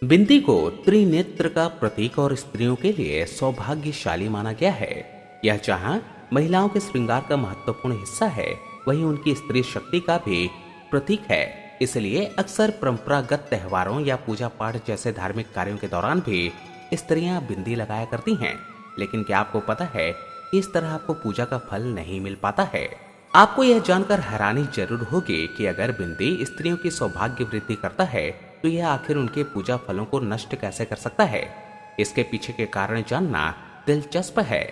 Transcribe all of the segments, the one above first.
बिंदी को त्रिनेत्र का प्रतीक और स्त्रियों के लिए सौभाग्यशाली माना गया है। यह जहां महिलाओं के श्रृंगार का महत्वपूर्ण हिस्सा है, वहीं उनकी स्त्री शक्ति का भी प्रतीक है। इसलिए अक्सर परंपरागत त्योहारों या पूजा पाठ जैसे धार्मिक कार्यों के दौरान भी स्त्रियां बिंदी लगाया करती हैं। लेकिन क्या आपको पता है कि इस तरह आपको पूजा का फल नहीं मिल पाता है? आपको यह जानकर हैरानी जरूर होगी कि अगर बिंदी स्त्रियों की सौभाग्य वृद्धि करता है, तो यह आखिर उनके पूजा फलों को नष्ट कैसे कर सकता है? इसके पीछे के कारण जानना दिलचस्प है।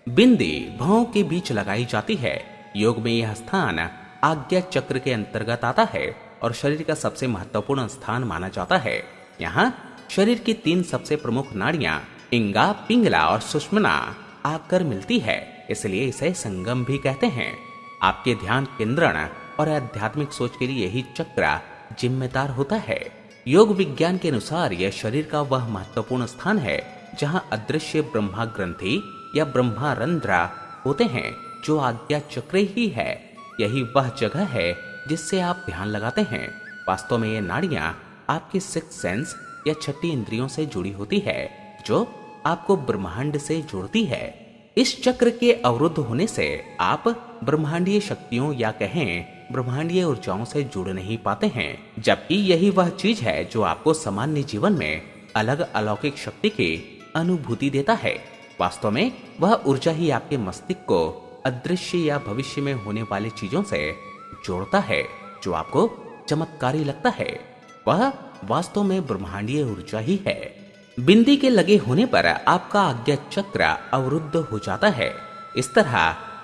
बिंदी भौं के बीच लगाई जाती है। योग में यह स्थान आज्ञा चक्र के अंतर्गत आता है और शरीर का सबसे महत्वपूर्ण स्थान माना जाता है। यहाँ शरीर की 3 सबसे प्रमुख नाड़ियां इंगा, पिंगला और सुषुम्ना आकर मिलती है, इसलिए इसे संगम भी कहते हैं। आपके ध्यान केंद्रण और आध्यात्मिक सोच के लिए यही चक्र जिम्मेदार होता है। योग विज्ञान के अनुसार यह शरीर का वह महत्वपूर्ण स्थान है जहां अदृश्य ब्रह्मा ग्रंथि या ब्रह्मा रंध्र होते हैं, जो आज्ञा चक्र ही है। यही वह जगह है जिससे आप ध्यान लगाते हैं। वास्तव में ये नाड़ियां आपके सिक्स सेंस या छठी इंद्रियों से जुड़ी होती है, जो आपको ब्रह्मांड से जोड़ती है। इस चक्र के अवरुद्ध होने से आप ब्रह्मांडीय शक्तियों या कहें ब्रह्मांडीय ऊर्जाओं से जुड़ नहीं पाते हैं, जबकि यही वह चीज है जो आपको सामान्य जीवन में अलग अलौकिक शक्ति की अनुभूति देता है। वास्तव में वह ऊर्जा ही आपके मस्तिष्क को अदृश्य या भविष्य में होने वाली चीजों से जोड़ता है। जो आपको चमत्कारी लगता है, वह वास्तव में ब्रह्मांडीय ऊर्जा ही है। बिंदी के लगे होने पर आपका आज्ञा चक्र अवरुद्ध हो जाता है। इस तरह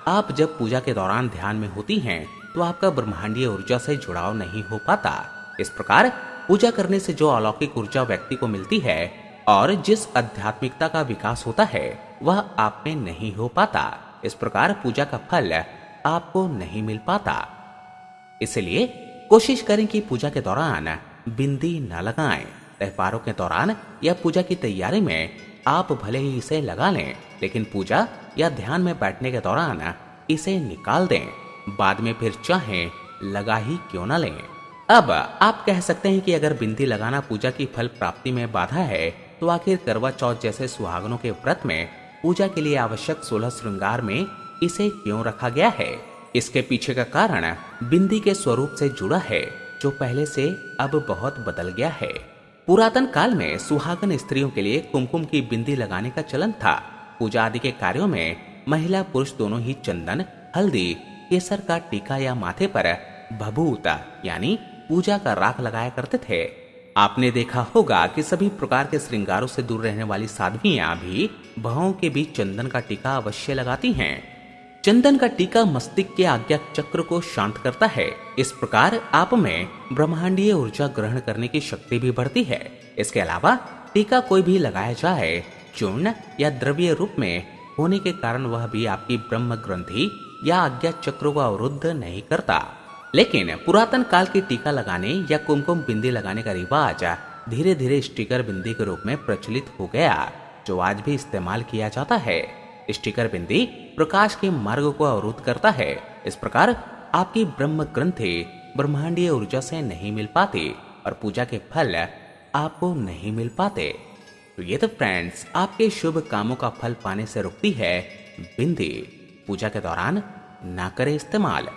आप जब पूजा के दौरान ध्यान में होती हैं, तो आपका ब्रह्मांडीय ऊर्जा से जुड़ाव नहीं हो पाता। इस प्रकार पूजा करने से जो अलौकिक ऊर्जा व्यक्ति को मिलती है और जिस आध्यात्मिकता का विकास होता है, वह आप में नहीं हो पाता। इस प्रकार पूजा का फल आपको नहीं मिल पाता। इसलिए कोशिश करें कि पूजा के दौरान बिंदी न लगाएं। त्योहारों के दौरान या पूजा की तैयारी में आप भले ही इसे लगा लें, लेकिन पूजा या ध्यान में बैठने के दौरान इसे निकाल दें। बाद में फिर चाहें लगा ही क्यों न लें। अब आप कह सकते हैं कि अगर बिंदी लगाना पूजा की फल प्राप्ति में बाधा है, तो आखिर करवा चौथ जैसे सुहागनों के व्रत में पूजा के लिए आवश्यक 16 श्रृंगार में इसे क्यों रखा गया है? इसके पीछे का कारण बिंदी के स्वरूप से जुड़ा है, जो पहले से अब बहुत बदल गया है। पुरातन काल में सुहागन स्त्रियों के लिए कुमकुम की बिंदी लगाने का चलन था। पूजा आदि के कार्यों में महिला पुरुष दोनों ही चंदन, हल्दी, केसर का टीका या माथे पर भभूत यानी पूजा का राख लगाया करते थे। आपने देखा होगा कि सभी प्रकार के श्रृंगारों से दूर रहने वाली साध्वियां भी भवों के बीच चंदन का टीका अवश्य लगाती हैं। चंदन का टीका मस्तिष्क के आज्ञा चक्र को शांत करता है। इस प्रकार आप में ब्रह्मांडीय ऊर्जा ग्रहण करने की शक्ति भी बढ़ती है। इसके अलावा टीका कोई भी लगाया जाए, चूर्ण या द्रव्य रूप में होने के कारण वह भी आपकी ब्रह्म ग्रंथि या आज्ञा चक्र को अवरुद्ध नहीं करता। लेकिन पुरातन काल की टीका लगाने या कुमकुम बिंदी लगाने का रिवाज धीरे धीरे स्टिकर बिंदी के रूप में प्रचलित हो गया, जो आज भी इस्तेमाल किया जाता है। स्टिकर बिंदी प्रकाश के मार्ग को अवरुद्ध करता है। इस प्रकार आपकी ब्रह्म ग्रंथि ब्रह्मांडीय ऊर्जा से नहीं मिल पाती और पूजा के फल आपको नहीं मिल पाते। तो ये तो फ्रेंड्स आपके शुभ कामों का फल पाने से रुकती है बिंदी। पूजा के दौरान ना करें इस्तेमाल।